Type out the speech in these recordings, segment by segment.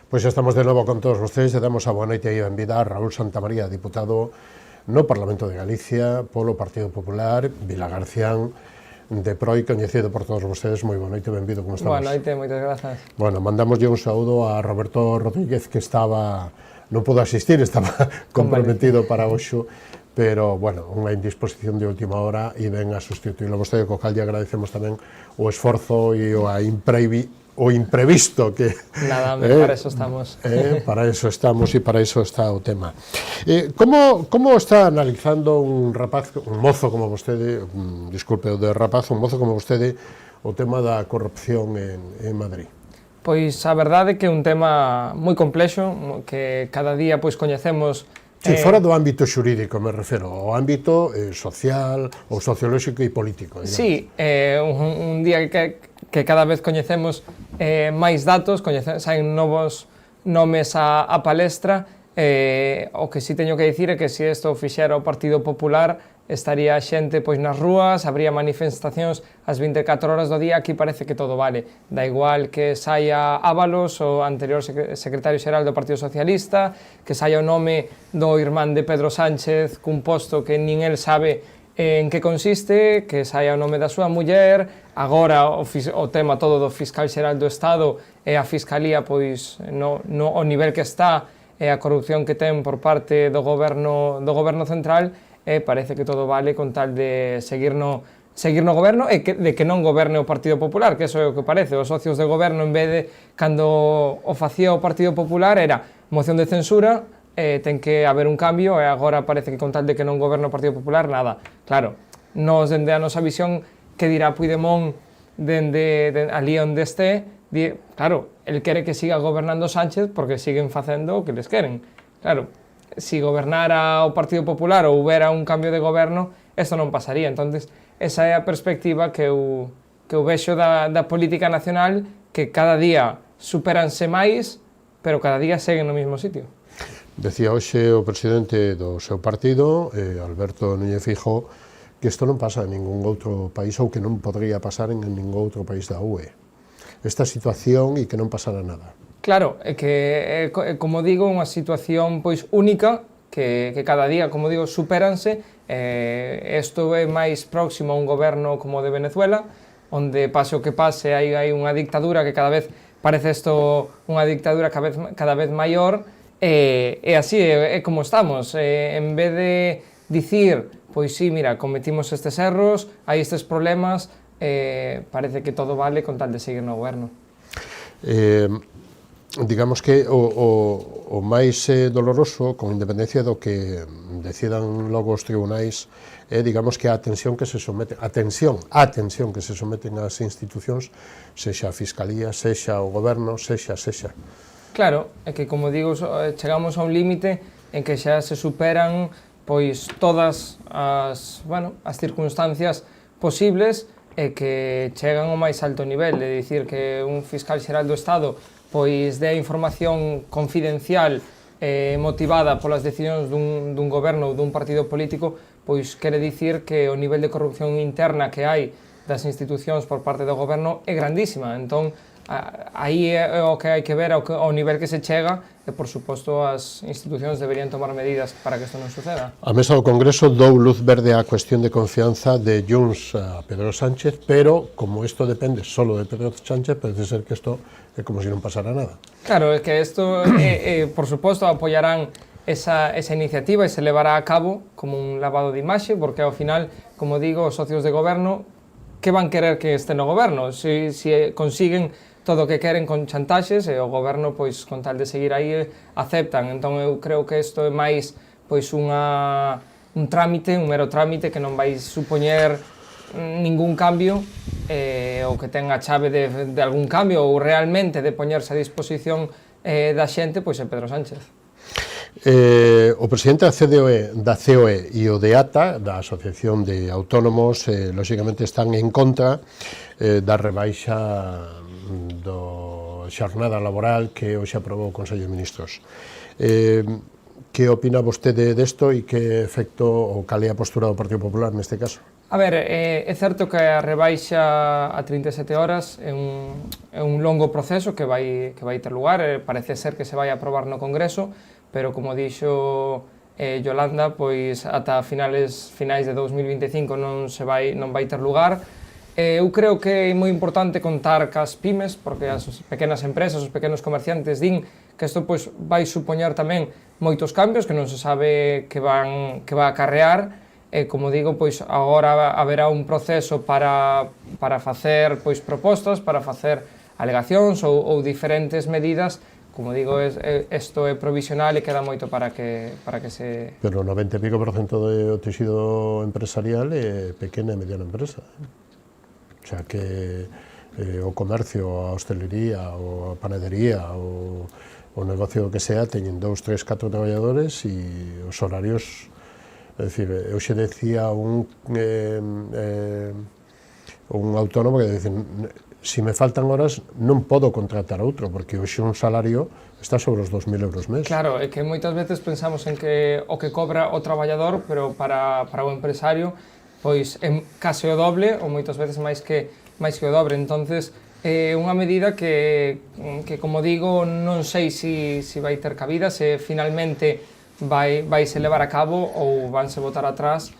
Pois estamos de novo con todos vostedes e damos a boa noite e a benvida a Raúl Santamaría, diputado no Parlamento de Galicia polo Partido Popular, Vilagarcián de Proi, coñecido por todos vostedes. Moi boa noite, benvido, como estamos? Boa noite, moitas grazas. Bueno, mandamoslle un saúdo a Roberto Rodríguez, que non pudo asistir, estaba comprometido para hoxo, pero, bueno, unha indisposición de última hora e ven a sustituílo. Vostede, co cal lle agradecemos tamén o esforzo e o imprevisto que... Nada, para eso estamos. Para eso estamos e para eso está o tema. Como está analizando un mozo como vostede, disculpe o de rapaz, un mozo como vostede, o tema da corrupción en Madrid? Pois a verdade é que é un tema moi complexo, que cada día pois coñecemos... Sí, fora do ámbito xurídico, me refero, ao ámbito social, ou sociolóxico e político. Digamos. Sí, un día que cada vez coñecemos máis datos, saen novos nomes a palestra, o que si teño que dicir é que se isto fixera o Partido Popular, estaría a xente pois nas rúas, habría manifestacións ás 24 horas do día. Aquí parece que todo vale, da igual que saia Ábalos, o anterior secretario xeral do Partido Socialista, que saia o nome do irmán de Pedro Sánchez cun posto que nin el sabe en que consiste, que saia o nome da súa muller. Agora o tema todo do fiscal xeral do Estado e a Fiscalía pois no nivel que está, e a corrupción que ten por parte do goberno central, parece que todo vale con tal de seguir no goberno e de que non goberne o Partido Popular, que eso é o que parece. Os socios de goberno, en vez de, cando o facía o Partido Popular, era moción de censura, ten que haber un cambio, e agora parece que con tal de que non goberne o Partido Popular, nada. Claro, nos dende a nosa visión, que dirá Puigdemont dende ali onde este, claro, el quere que siga gobernando Sánchez porque siguen facendo o que les queren. Claro, si gobernara o Partido Popular ou houbera un cambio de goberno, isto non pasaría. Entonces, esa é a perspectiva que eu vexo da política nacional, que cada día superanse máis, pero cada día seguen no mesmo sitio. Decía hoxe o presidente do seu partido, Alberto Núñez Feijóo, que isto non pasa en ningún outro país, ou que non podría pasar en ningún outro país da UE. Esta situación e que non pasara nada. Claro, é que, como digo, unha situación pois única, que cada día, como digo, supéranse. Isto é máis próximo a un goberno como o de Venezuela, onde pase o que pase, hai unha dictadura que cada vez parece isto unha dictadura cada vez maior, e así é como estamos. En vez de dicir, pois sí, mira, cometimos estes erros, hai estes problemas, parece que todo vale con tal de seguir no goberno. Digamos que o máis doloroso, con independencia do que decidan logo os tribunais, é, digamos, que a tensión que se someten ás institucións, sexa a Fiscalía, sexa o Goberno, sexa. Claro, é que, como digo, chegamos a un límite en que xa se superan pois todas as circunstancias posibles, e que chegan ao máis alto nivel, de dicir que un fiscal xeral do Estado pois dé información confidencial motivada polas decisións dun goberno ou dun partido político, pois quere dicir que o nivel de corrupción interna que hai das institucións por parte do goberno é grandísima. Entón, aí é o que hai que ver, ao nivel que se chega, e, por suposto, as institucións deberían tomar medidas para que isto non suceda. A mesa do Congreso dou luz verde á cuestión de confianza de Junts a Pedro Sánchez, pero, como isto depende solo de Pedro Sánchez, parece ser que isto é como se non pasara nada. Claro, é que isto, por suposto, apoiarán esa iniciativa e se levará a cabo como un lavado de imaxe, porque, ao final, como digo, os socios de goberno, que van querer que este no goberno? Se consiguen todo o que queren con chantaxes, e o goberno, pois, con tal de seguir aí, aceptan. Entón, eu creo que isto é máis pois un mero trámite que non vai supoñer ningún cambio, ou que ten a chave de algún cambio, ou realmente de poñerse a disposición da xente, pois é Pedro Sánchez. O presidente da COE e o de ATA, da Asociación de Autónomos, lóxicamente están en contra da rebaixa do xornada laboral que hoxe aprobou o Consello de Ministros. Que opina vostede desto e que efecto ou cal é a postura do Partido Popular neste caso? A ver, é certo que a rebaixa a 37 horas é un longo proceso que vai ter lugar, parece ser que se vai aprobar no Congreso, pero como dixo Yolanda, pois ata finais de 2025 non vai ter lugar. Eu creo que é moi importante contar cas pymes, porque as pequenas empresas, os pequenos comerciantes din que isto pois vai supoñer tamén moitos cambios que non se sabe que va acarrear. Como digo, pois agora haberá un proceso para facer pois propostas, para facer alegacións ou diferentes medidas. Como digo, isto é provisional e queda moito para que se... Pero o 90 e pico % do tecido empresarial é pequena e mediana empresa. O sea que o comercio, a hostelería, a panadería, o negocio que sea, teñen 2, 3, 4 traballadores e os horarios... É dicir, eu xe decía un autónomo que dicen, se me faltan horas non podo contratar outro, porque hoxe un salario está sobre os 2.000 euros mes. Claro, é que moitas veces pensamos en que o que cobra o traballador, pero para o empresario, pois é case o doble, ou moitas veces máis que o dobre. Entonces, é unha medida que, como digo, non sei se vai ter cabida, se finalmente vaise levar a cabo ou vanse botar atrás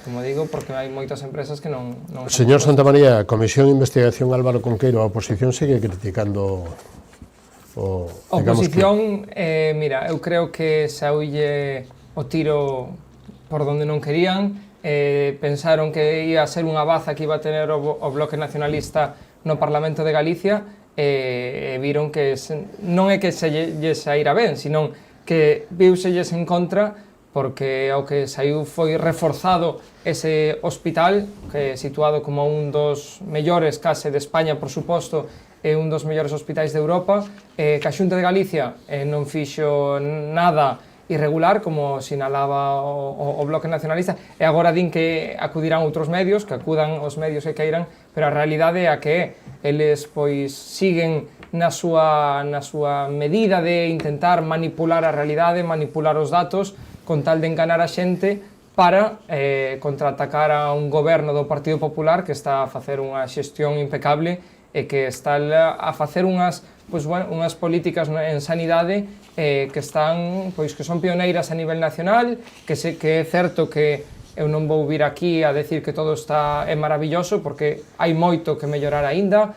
como digo, porque hai moitas empresas que non... Señor Santamaría, Comisión de Investigación Álvaro Conqueiro, a oposición segue criticando a oposición, mira, eu creo que saúlle o tiro por donde non querían, pensaron que ia ser unha baza que iba a tener o Bloque Nacionalista no Parlamento de Galicia, e viron que non é que se lle saíra ben, senón que viuselles en contra, porque o que saiu foi reforzado ese hospital, que é situado como un dos mellores case de España, por suposto, é un dos mellores hospitais de Europa, que a Xunta de Galicia non fixo nada irregular, como sinalaba o Bloque Nacionalista, e agora din que acudirán outros medios, que acudan os medios que queiran, pero a realidade é a que eles pois siguen na súa medida de intentar manipular a realidade, manipular os datos, con tal de enganar a xente para contraatacar a un goberno do Partido Popular que está a facer unha xestión impecable e que está a facer unhas políticas en sanidade que son pioneiras a nivel nacional, que é certo que eu non vou vir aquí a decir que todo é maravilloso, porque hai moito que mellorar aínda,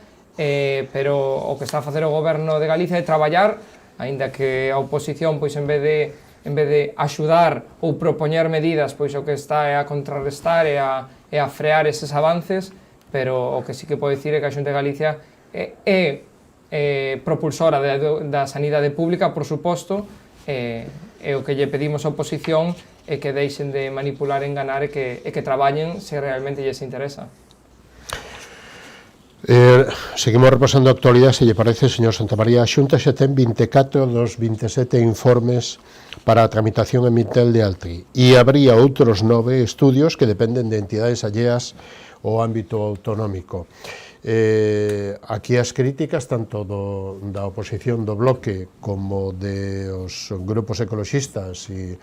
pero o que está a facer o goberno de Galicia é traballar, aínda que a oposición, pois en vez de axudar ou propoñer medidas, pois o que está é a contrarrestar e a frear eses avances, pero o que sí que podo dicir é que a Xunta de Galicia é propulsora da sanidade pública, por suposto, e o que lle pedimos a oposición é que deixen de manipular e enganar e que traballen se realmente lles interesa. Seguimos repasando a actualidade, se lle parece, señor Santamaría. A Xunta xa ten 24 dos 27 informes para a tramitación en Mitel de Altri e habría outros 9 estudios que dependen de entidades alleas ao ámbito autonómico. Aquí as críticas tanto da oposición do Bloque como dos grupos ecoloxistas e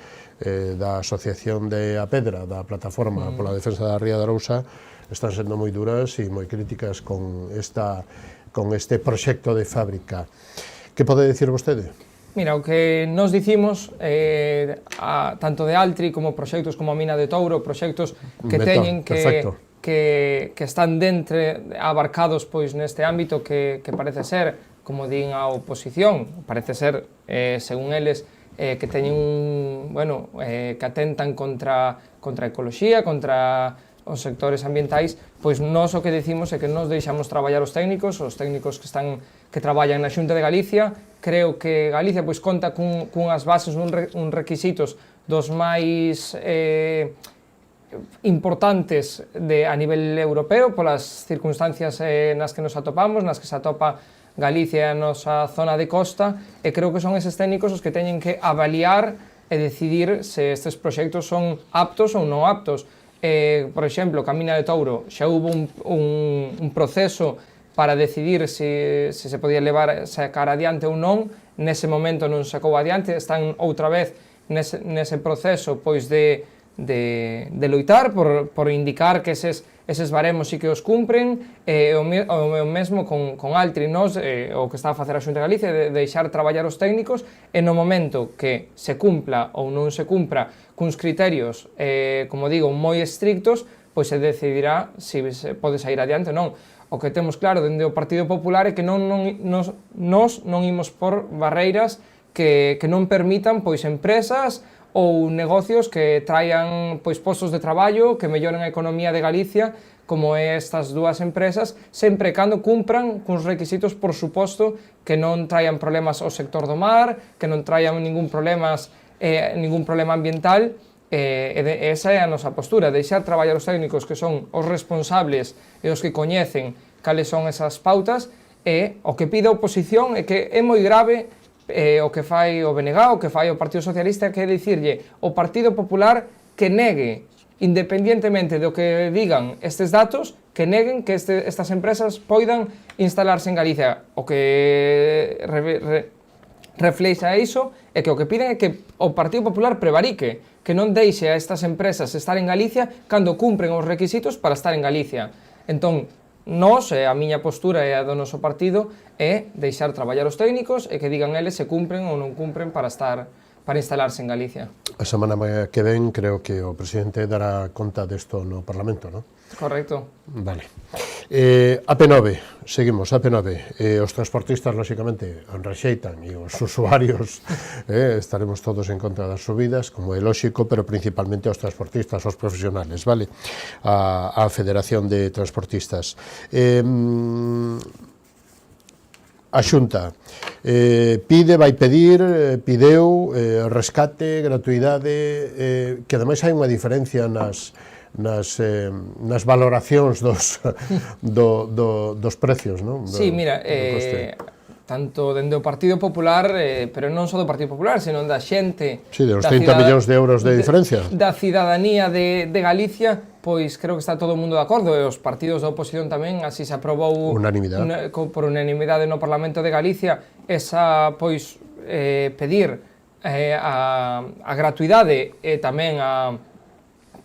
da Asociación de A Pedra, da Plataforma pola Defensa da Ría de Arousa, están sendo moi duras e moi críticas con este proxecto de fábrica. Que pode dicir vostede? Mira, o que nos dicimos, tanto de Altri como proxectos como a Mina de Touro, proxectos que teñen que están abarcados pois neste ámbito que parece ser, como din a oposición, parece ser, según eles, que teñen que atentan contra a ecoloxía, contra os sectores ambientais, pois nós o que decimos é que nos deixamos traballar os técnicos que traballan na Xunta de Galicia. Creo que Galicia pois conta cunhas bases, uns requisitos dos máis importantes a nivel europeo, polas circunstancias nas que nos atopamos, nas que se atopa Galicia e a nosa zona de costa, e creo que son eses técnicos os que teñen que avaliar e decidir se estes proxectos son aptos ou non aptos. Por exemplo, a Mina de Touro xa hubo un proceso para decidir se se podía sacar adiante ou non, nese momento non sacou adiante, están outra vez nese proceso pois de loitar por indicar que eses baremos sí que os cumpren, o mesmo con Altri, nos, o que está a facer a Xunta de Galicia, de deixar traballar os técnicos, e no momento que se cumpla ou non se cumpra cuns criterios, como digo, moi estrictos, pois se decidirá se pode sair adiante ou non. O que temos claro dende o Partido Popular é que nos non imos por barreiras que non permitan pois empresas ou negocios que traian pois postos de traballo, que melloren a economía de Galicia, como estas dúas empresas, sempre cando cumpran cuns requisitos, por suposto, que non traian problemas ao sector do mar, que non traian ningún problema ambiental, esa é a nosa postura, deixar traballar os técnicos que son os responsables e os que coñecen cales son esas pautas, e o que pide a oposición é que é moi grave o que fai o BNG, o que fai o Partido Socialista, que é dicirlle ao Partido Popular que negue, independientemente do que digan estes datos, que neguen que estas empresas poidan instalarse en Galicia. O que refleixa iso é que o que piden é que o Partido Popular prevarique, que non deixe a estas empresas estar en Galicia cando cumpren os requisitos para estar en Galicia. Entón, a miña postura e a do noso partido é deixar traballar os técnicos e que digan eles se cumpren ou non cumpren para instalarse en Galicia. A semana que ven creo que o presidente dará conta desto no Parlamento, non? Correcto. Vale. AP9, seguimos, AP9. Os transportistas, lóxicamente, rexeitan, e os usuarios estaremos todos en contra das subidas, como é lóxico, pero principalmente os transportistas, os profesionales, vale? A Federación de Transportistas. A Xunta vai pedir, pideu rescate, gratuidade, que ademais hai unha diferencia nas valoracións dos precios, non? Sí, mira, tanto dende o Partido Popular, pero non só do Partido Popular, senón da xente... Sí, de os 30 millóns de euros de diferencia. Da cidadanía de Galicia, pois creo que está todo o mundo de acordo, e os partidos da oposición tamén, así se aprobou por unanimidade no Parlamento de Galicia, esa, pois, pedir a gratuidade e tamén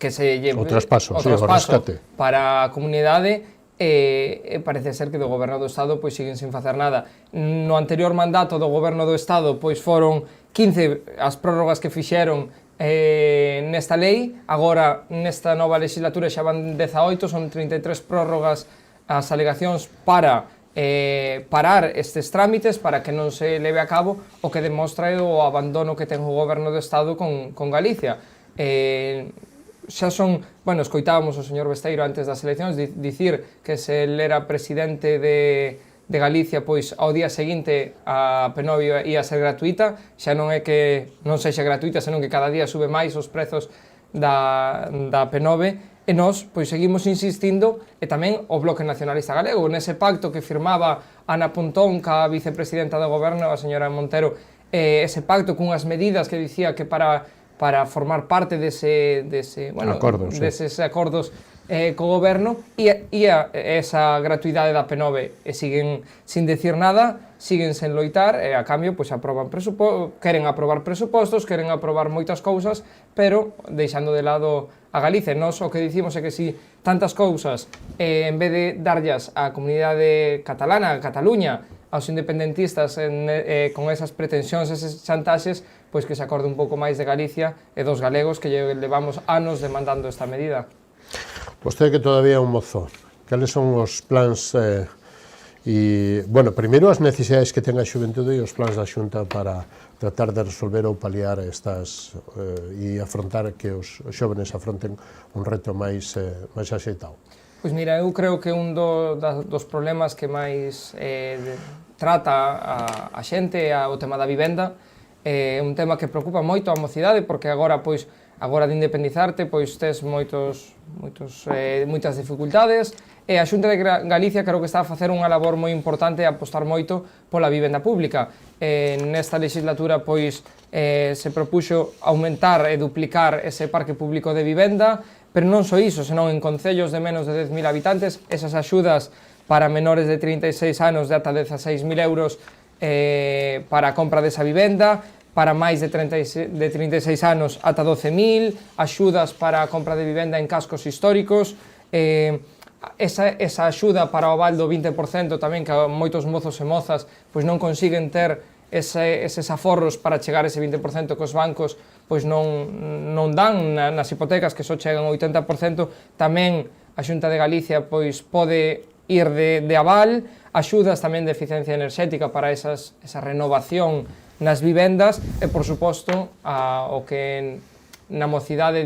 que se lleve o traspaso, o rescate para a comunidade, e parece ser que do Goberno do Estado pois siguen sin facer nada. No anterior mandato do Goberno do Estado pois foron 15 as prórrogas que fixeron nesta lei, agora nesta nova legislatura xa van 18, son 33 prórrogas as alegacións para parar estes trámites, para que non se leve a cabo, o que demostra o abandono que ten o Goberno do Estado con Galicia. Xa son, escoitábamos o señor Besteiro antes das eleccións dicir que se ele era presidente de Galicia, pois ao día seguinte a P9 ia ser gratuita, xa non é que non sexa gratuita, senón que cada día sube máis os prezos da P9, e nós pois seguimos insistindo, e tamén o Bloque Nacionalista Galego, nese pacto que firmaba Ana Pontón ca vicepresidenta do Goberno, a señora Montero, ese pacto cunhas medidas que dicía que para formar parte deses acordos co Goberno, e esa gratuidade da P9, e siguen sin decir nada, siguen sen loitar, e a cambio pois queren aprobar presupostos, queren aprobar moitas cousas, pero deixando de lado a Galicia. Nós o que dicimos é que si tantas cousas, en vez de darllas á comunidade catalana, a Cataluña, aos independentistas con esas pretensións, esas chantaxes, pois que se acorde un pouco máis de Galicia e dos galegos que levamos anos demandando esta medida. Vostede que todavía é un mozo, cales son os plans primeiro as necesidades que ten a xuventude e os plans da Xunta para tratar de resolver ou paliar estas e afrontar que os xóvenes afronten un reto máis axeitado? Pois mira, eu creo que un dos problemas que máis trata a xente é o tema da vivenda. É un tema que preocupa moito a mocidade, porque agora de independizarte, pois tes moitas dificultades, e a Xunta de Galicia creo que está a facer unha labor moi importante, a apostar moito pola vivenda pública. Nesta legislatura, pois, se propuxo aumentar e duplicar ese parque público de vivenda, pero non só iso, senón en concellos de menos de 10.000 habitantes, esas axudas para menores de 36 anos de ata 16.000 euros para a compra desa vivenda, para máis de 36 anos ata 12.000, axudas para a compra de vivenda en cascos históricos, esa axuda para o aval do 20% tamén, que moitos mozos e mozas pois non consiguen ter eses aforros para chegar a ese 20% que os bancos pois non dan nas hipotecas, que só chegan ao 80%, tamén a Xunta de Galicia pois pode ir de aval, axudas tamén de eficiencia enerxética para esa renovación nas vivendas e, por suposto, o que na mocidade,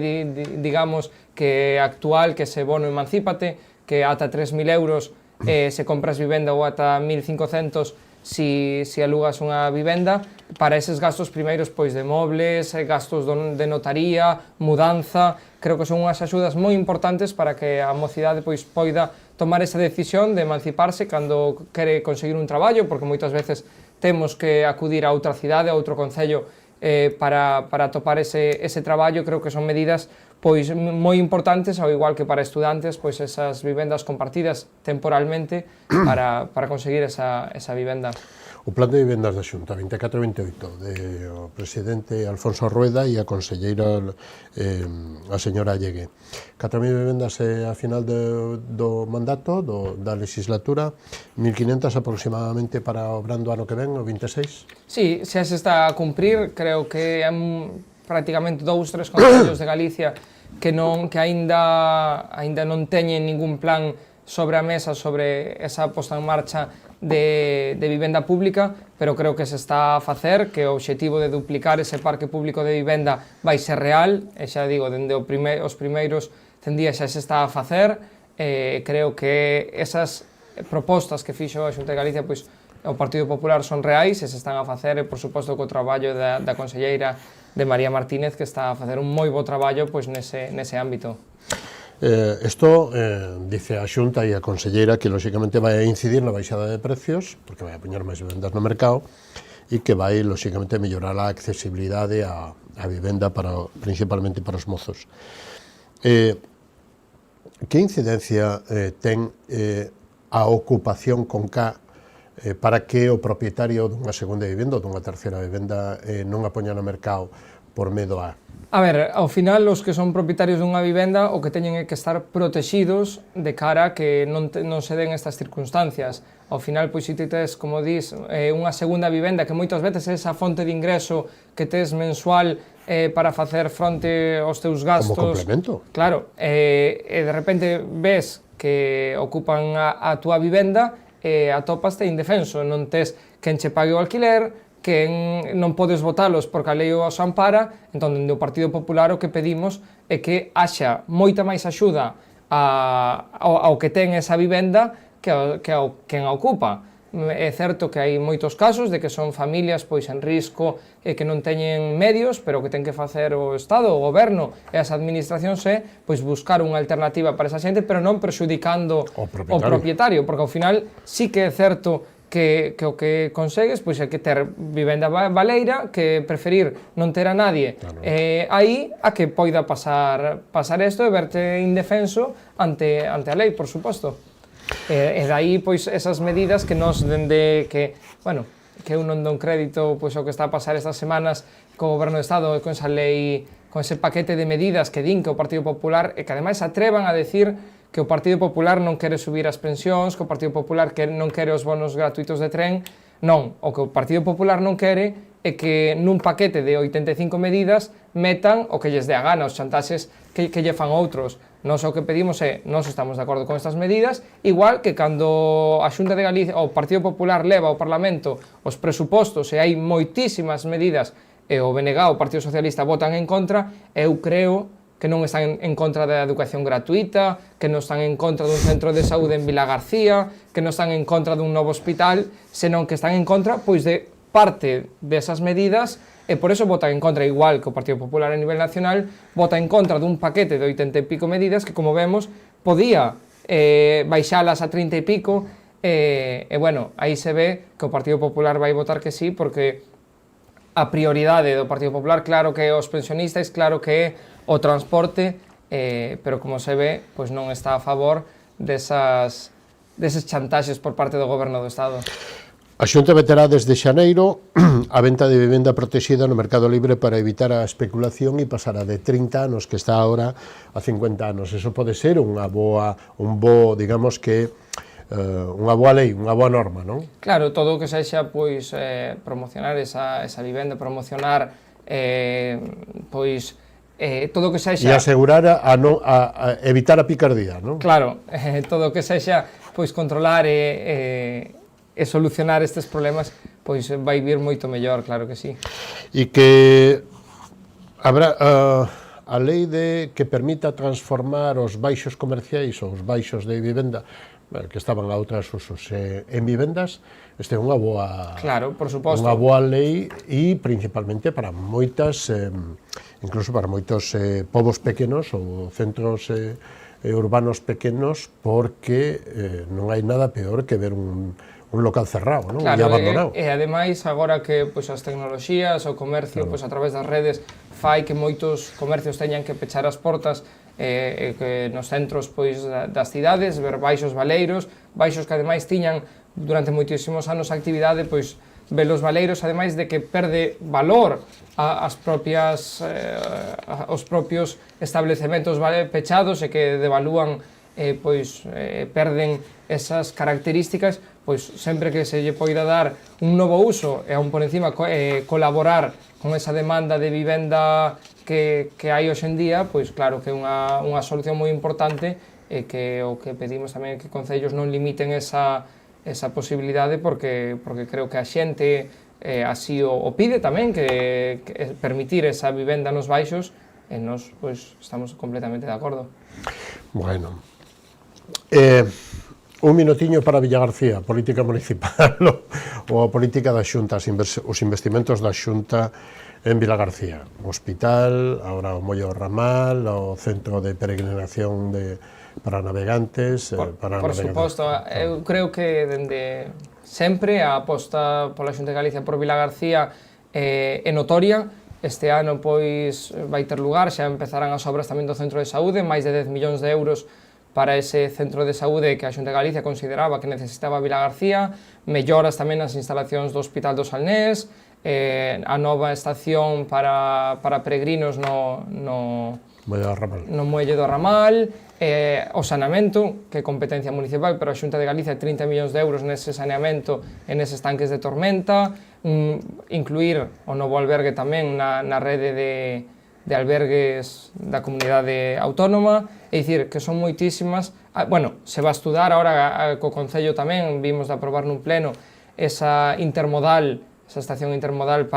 digamos, que actual, que ese bono emancípate, que ata 3.000 euros se compras vivenda ou ata 1.500 si alugas unha vivenda, para eses gastos primeiros pois de mobles, gastos de notaría, mudanza. Creo que son unhas axudas moi importantes para que a mocidade pois poida tomar esa decisión de emanciparse cando quere conseguir un traballo, porque moitas veces temos que acudir a outra cidade, a outro concello, para topar ese traballo. Creo que son medidas pois moi importantes, ao igual que para estudantes, pois esas vivendas compartidas temporalmente para conseguir esa vivenda. O plan de vivendas da Xunta 24 e 28 do presidente Alfonso Rueda e a conselleira a señora Allegué. 4.000 vivendas a final do mandato da legislatura, 1.500 aproximadamente para o brando ano que ven, o 26. Sí, xa se está a cumprir, creo que é prácticamente 2-3 concellos de Galicia que aínda non teñen ningún plan sobre a mesa sobre esa posta en marcha de vivenda pública, pero creo que se está a facer, que o obxectivo de duplicar ese parque público de vivenda vai ser real, e xa digo, dende os primeiros 100 días xa se está a facer. Creo que esas propostas que fixo a Xunta de Galicia pois o Partido Popular son reais e se están a facer, e por suposto co traballo da conselleira de María Martínez, que está a facer un moi bo traballo pois nese ámbito. Isto dice a Xunta e a conselleira que lóxicamente vai a incidir na baixada de precios, porque vai a poñer máis vivendas no mercado, e que vai lóxicamente mellorar a accesibilidade a vivenda principalmente para os mozos. Que incidencia ten a ocupación con K para que o propietario dunha segunda vivenda ou dunha terceira vivenda non a poña no mercado por medo a... A ver, ao final, os que son propietarios dunha vivenda o que teñen é que estar protegidos de cara a que non se den estas circunstancias. Ao final, pois, se ti tes, como dis, unha segunda vivenda que moitas veces é esa fonte de ingreso que tes mensual para facer fronte aos teus gastos... Como complemento. Claro, e de repente ves que ocupan a túa vivenda e atopaste indefenso, non tes quen che pague o alquiler, que non podes votalos porque a lei os ampara. Entón, dende o Partido Popular o que pedimos é que haxa moita máis axuda ao que ten esa vivenda que ao quen a ocupa. É certo que hai moitos casos de que son familias pois en risco e que non teñen medios, pero que ten que facer o Estado, o Goberno e as administracións pois buscar unha alternativa para esa xente, pero non perxudicando o propietario, porque ao final sí que é certo que o que consegues pois é que ter vivenda baleira, que preferir non ter a nadie aí a que poida pasar isto e verte indefenso ante a lei, por suposto. E daí pois esas medidas que nos dende que, bueno, que eu non dou crédito pois o que está a pasar estas semanas co Goberno do Estado e con esa lei, con ese paquete de medidas que din que o Partido Popular e que ademais atrevan a decir que o Partido Popular non quere subir as pensións, que o Partido Popular non quere os bonos gratuitos de tren. Non, o que o Partido Popular non quere é que nun paquete de 85 medidas metan o que lles dé a gana, os chantaxes que lle fan outros. Nós o que pedimos é, nós estamos de acordo con estas medidas, igual que cando a Xunta de Galicia, o Partido Popular leva ao Parlamento os presupostos e hai moitísimas medidas e o BNG, o Partido Socialista, votan en contra, eu creo que non están en contra da educación gratuita, que non están en contra dun centro de saúde en Vila García, que non están en contra dun novo hospital, senón que están en contra pois de parte desas medidas, e por eso vota en contra, igual que o Partido Popular a nivel nacional, vota en contra dun paquete de 80 e pico medidas que, como vemos, podía baixalas a 30 e pico, e bueno, aí se ve que o Partido Popular vai votar que sí, porque a prioridade do Partido Popular, claro que é os pensionistas, claro que é o transporte, pero como se ve, pois non está a favor deses chantaxes por parte do Goberno do Estado. A Xunta meterá desde xaneiro a venta de vivenda protexida no mercado libre para evitar a especulación e pasará de 30 anos, que está agora, a 50 anos. Eso pode ser un bo, digamos que, unha boa lei, unha boa norma, non? Claro, todo o que sexa, pois, promocionar esa vivenda, promocionar, pois, todo o que sexa... E asegurar a evitar a picardía, non? Claro, todo o que sexa, pois, controlar e solucionar estes problemas, pois vai vir moito mellor, claro que sí. E que habrá a lei que permita transformar os baixos comerciais ou os baixos de vivenda que estaban a outros usos en vivendas, este é unha boa, claro, por suposto, unha boa lei e principalmente para moitas, incluso para moitos povos pequenos ou centros urbanos pequenos, porque non hai nada peor que ver un local cerrado, non? Claro, E abandonado. E ademais, agora que pois, as tecnoloxías, o comercio, pois, a través das redes, fai que moitos comercios teñan que pechar as portas, que nos centros pois, das cidades, ver baixos valeiros, baixos que ademais tiñan durante moitísimos anos a actividade, pois, ver os valeiros, ademais de que perde valor os propios establecementos pechados e que devalúan, perden esas características, pois sempre que se lle poida dar un novo uso e aún por encima colaborar con esa demanda de vivenda que hai hoxe en día, pois claro que é unha solución moi importante e que o que pedimos tamén é que concellos non limiten esa posibilidade porque creo que a xente así o pide tamén, que permitir esa vivenda nos baixos e nós pois estamos completamente de acordo. Bueno, un minutiño para Villagarcía, política municipal ou a política da Xunta, os investimentos da Xunta en Vilagarcía, o hospital, agora o Mollo Ramal, o centro de peregrinación para navegantes. Por suposto, eu creo que dende sempre a aposta pola Xunta de Galicia por Vilagarcía é notoria. Este ano pois vai ter lugar, xa empezarán as obras tamén do centro de saúde, máis de 10 millóns de euros para ese centro de saúde que a Xunta de Galicia consideraba que necesitaba Vilagarcía, melloras tamén nas instalacións do Hospital do Salnés, a nova estación para peregrinos no Muelle do Ramal, o saneamento, que é competencia municipal, pero a Xunta de Galicia 30 millóns de euros nese saneamento e neses tanques de tormenta, incluir o novo albergue tamén na rede de albergues da comunidade autónoma, é dicir, que son moitísimas. Bueno, se va a estudar agora co Concello tamén, vimos de aprobar nun pleno esa estación intermodal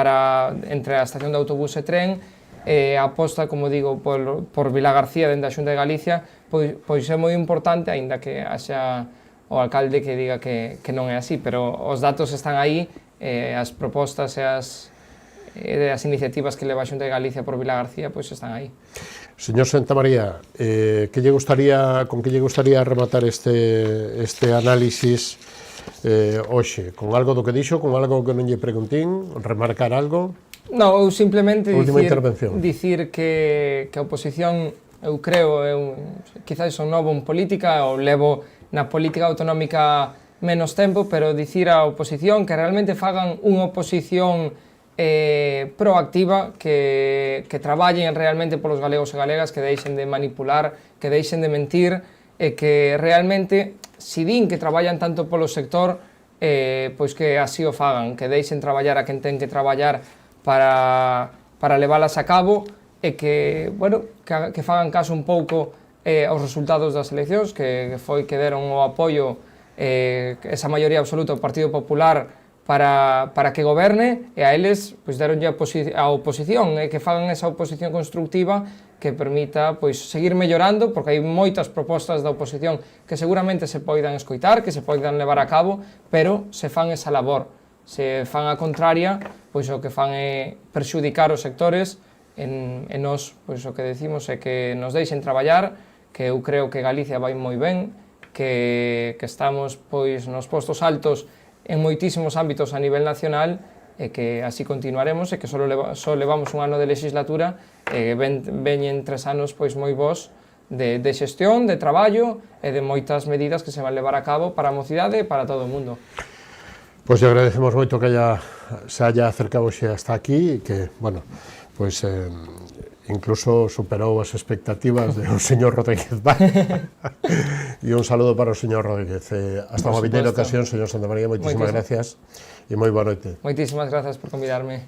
entre a estación de autobús e tren, a aposta, como digo, por Vilagarcía dende a Xunta de Galicia, pois é moi importante, aínda que haxa o alcalde que diga que non é así, pero os datos están aí, as propostas e as iniciativas que leva a Xunta de Galicia por Vilagarcía, pois están aí. Señor Santamaría, con que lle gustaría rematar este análisis hoxe? Con algo do que dixo, con algo que non lle preguntín, remarcar algo? Non, eu simplemente dicir que a oposición, eu creo, quizás son novo en política, ou levo na política autonómica menos tempo, pero dicir á oposición que realmente fagan unha oposición proactiva, que traballen realmente polos galegos e galegas, que deixen de manipular, que deixen de mentir, e que realmente, si din que traballan tanto polo sector, pois que así o fagan, que deixen traballar a quen ten que traballar para leválas a cabo, e que, bueno, que fagan caso un pouco aos resultados das eleccións, que foi que deron o apoio, esa maioría absoluta ao Partido Popular para que goberne, e a eles pois deronlle a oposición, e que fagan esa oposición constructiva que permita pois seguir mellorando, porque hai moitas propostas da oposición que seguramente se poidan escoitar, que se poidan levar a cabo, pero se fan esa labor. Se fan a contraria, pois o que fan é perxudicar os sectores, e nós, pois o que decimos é que nos deixen traballar, que eu creo que Galicia vai moi ben, que estamos pois nos postos altos en moitísimos ámbitos a nivel nacional, e que así continuaremos, e que só levamos un ano de legislatura, e veñen 3 anos pois moi bons de xestión, de traballo e de moitas medidas que se van levar a cabo para a mocidade e para todo o mundo. Pois lle agradecemos moito que se haya acercado xe hasta aquí e que, bueno, pois incluso superou as expectativas do señor Rodríguez. E un saludo para o señor Rodríguez. Hasta unha vindeira ocasión, señor Santamaría, moitísimas gracias e moi boa noite. Moitísimas grazas por convidarme.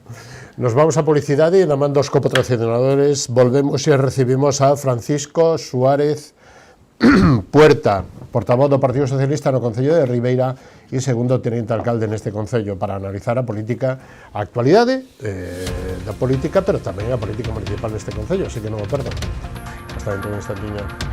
Nos vamos a publicidade e na man dos copatrocinadores volvemos e recibimos a Francisco Suárez Puerta, portavoz do Partido Socialista no Concello de Ribeira e segundo teniente alcalde neste Concello, para analizar a política, a actualidade da política, pero tamén a política municipal neste Concello, así que non o perdan. Hasta dentro de un instantiño.